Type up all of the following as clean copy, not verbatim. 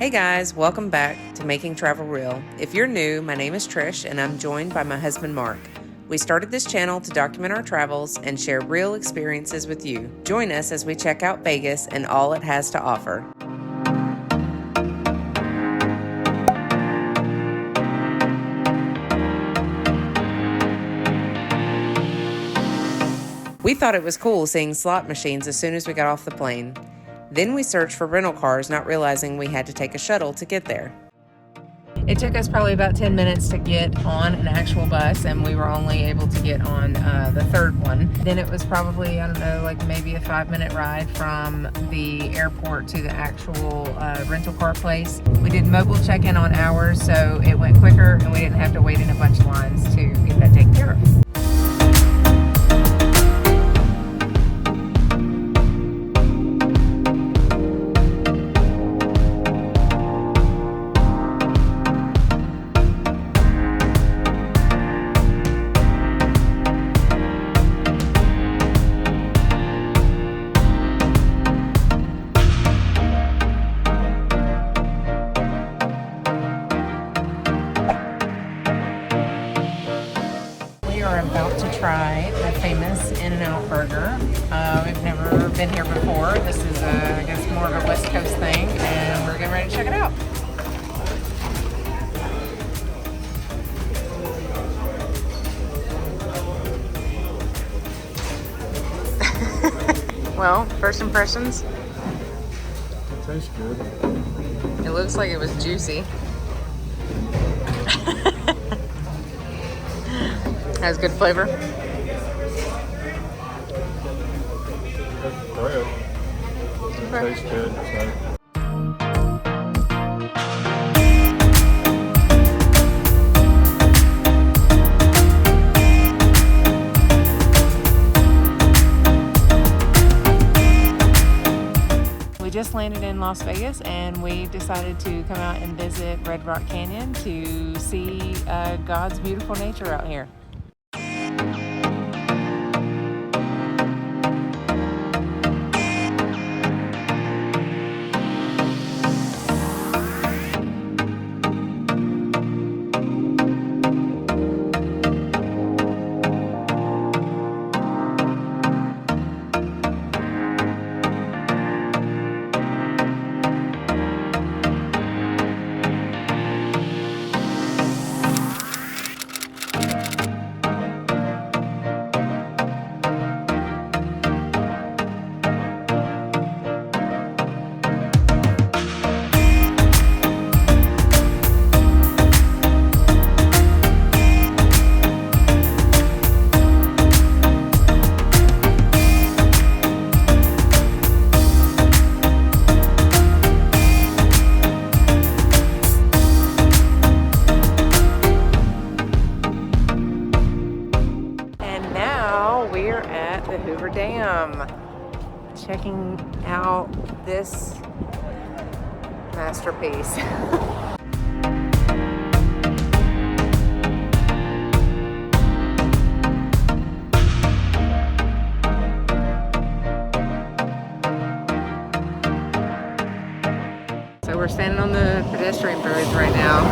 Hey guys, welcome back to Making Travel Real. If you're new, my name is Trish and I'm joined by my husband Mark. We started this channel to document our travels and share real experiences with you. Join us as we check out Vegas and all it has to offer. We thought it was cool seeing slot machines as soon as we got off the plane. Then we searched for rental cars, not realizing we had to take a shuttle to get there. It took us probably about 10 minutes to get on an actual bus, and we were only able to get on the third one. Then it was probably, I don't know, like maybe a 5-minute ride from the airport to the actual rental car place. We did mobile check-in on ours, so it went quicker and we didn't have to wait in a bunch of lines to get that taken care of. About to try the famous In-N-Out burger. We've never been here before. This is, I guess, more of a West Coast thing, and we're getting ready to check it out. Well, first impressions? It tastes good. It looks like it was juicy. Has good flavor. Good bread. It tastes good. So. We just landed in Las Vegas and we decided to come out and visit Red Rock Canyon to see God's beautiful nature out here. We're at the Hoover Dam, checking out this masterpiece. So we're standing on the pedestrian bridge right now,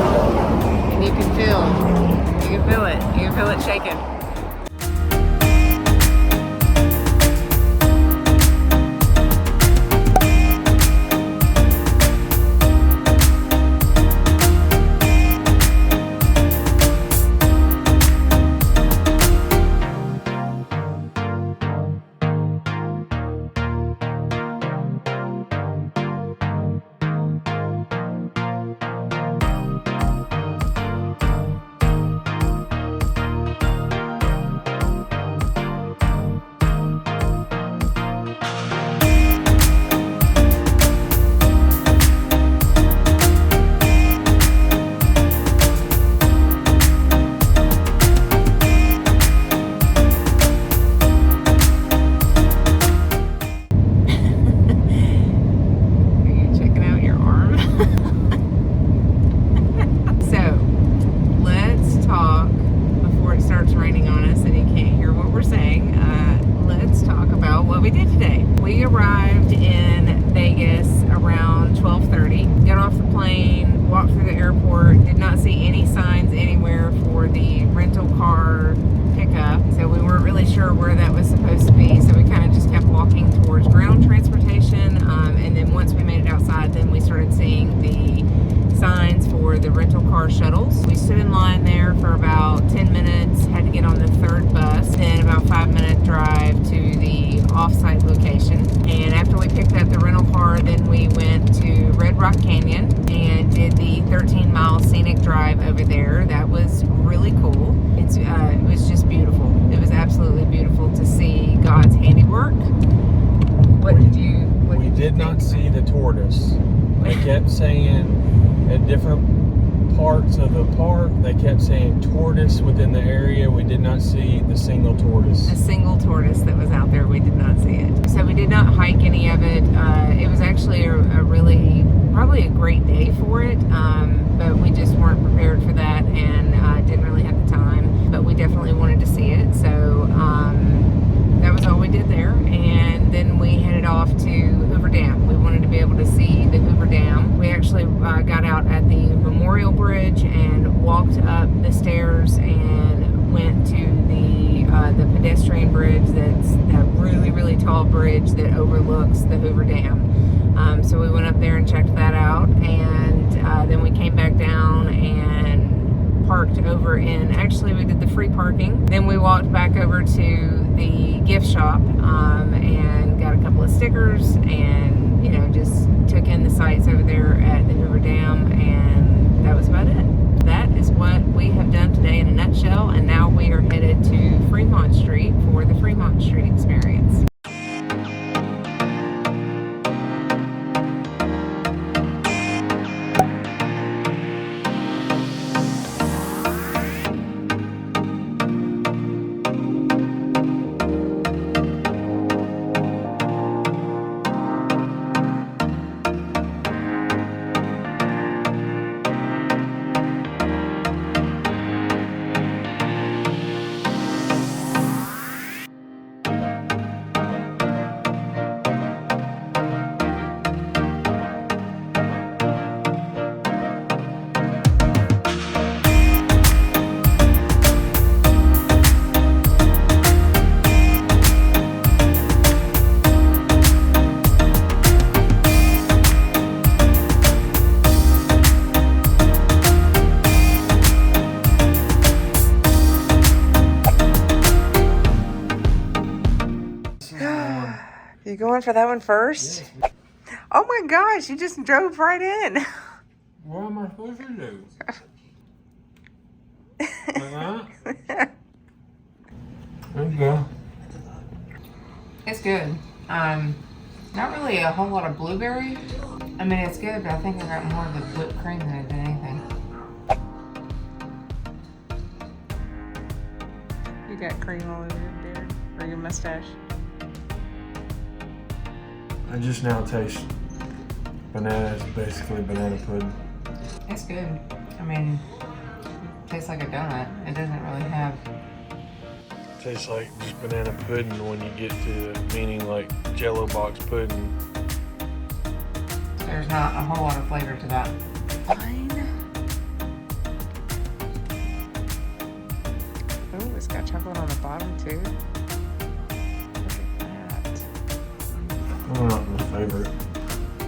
and you can feel it shaking. 45-minute drive to the off-site location. And after we picked up the rental car, then we went to Red Rock Canyon and did the 13-mile scenic drive over there. That was really cool. It was just beautiful. It was absolutely beautiful to see God's handiwork. We did not see the tortoise. They kept saying at different parts of the park, they kept saying tortoise within the area. We did not see the single tortoise. A single tortoise that was out there, we did not see it. So we did not hike any of it. It was actually probably a great day for it, but we just weren't prepared for that and didn't really have the time. But we definitely wanted to see it, so that was all we did there. And then we headed off to Hoover Dam. We wanted to be able to see the Hoover Dam. We actually got out at the Memorial Bridge and walked up the stairs and went to the pedestrian bridge. That's that really tall bridge that overlooks the Hoover Dam. So we went up there and checked that out, and then we came back down and parked over actually we did the free parking. Then we walked back over to the gift shop and got a couple of stickers, and just took in the sights over there at the Hoover Dam, and that was about it. That is what we have done today in a nutshell, and now we are headed to Fremont Street for the Fremont Street experience. You going for that one first? Yes. Oh my gosh, you just drove right in. What am I supposed to do? Like that? There you go. It's good. Not really a whole lot of blueberry. I mean, it's good, but I think I got more of the whipped cream than I did anything. You got cream all over your beard or your mustache. I just now taste banana. It's basically banana pudding. It's good. I mean, it tastes like a donut. It doesn't really have... Tastes like just banana pudding when you get to the meaning like Jello box pudding. There's not a whole lot of flavor to that. Fine. Oh, it's got chocolate on the bottom too. Look at that. I'm not my favorite.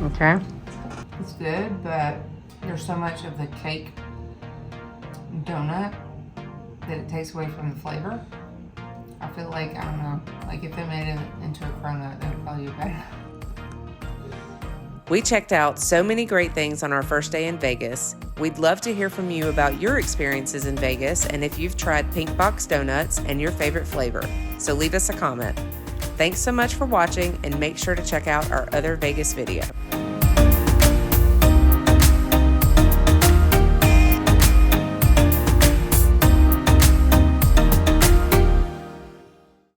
Okay. It's good, but there's so much of the cake donut that it takes away from the flavor. I feel like, I don't know, like if they made it into a cronut, that would probably be better. We checked out so many great things on our first day in Vegas. We'd love to hear from you about your experiences in Vegas and if you've tried Pinkbox donuts and your favorite flavor. So leave us a comment. Thanks so much for watching, and make sure to check out our other Vegas video.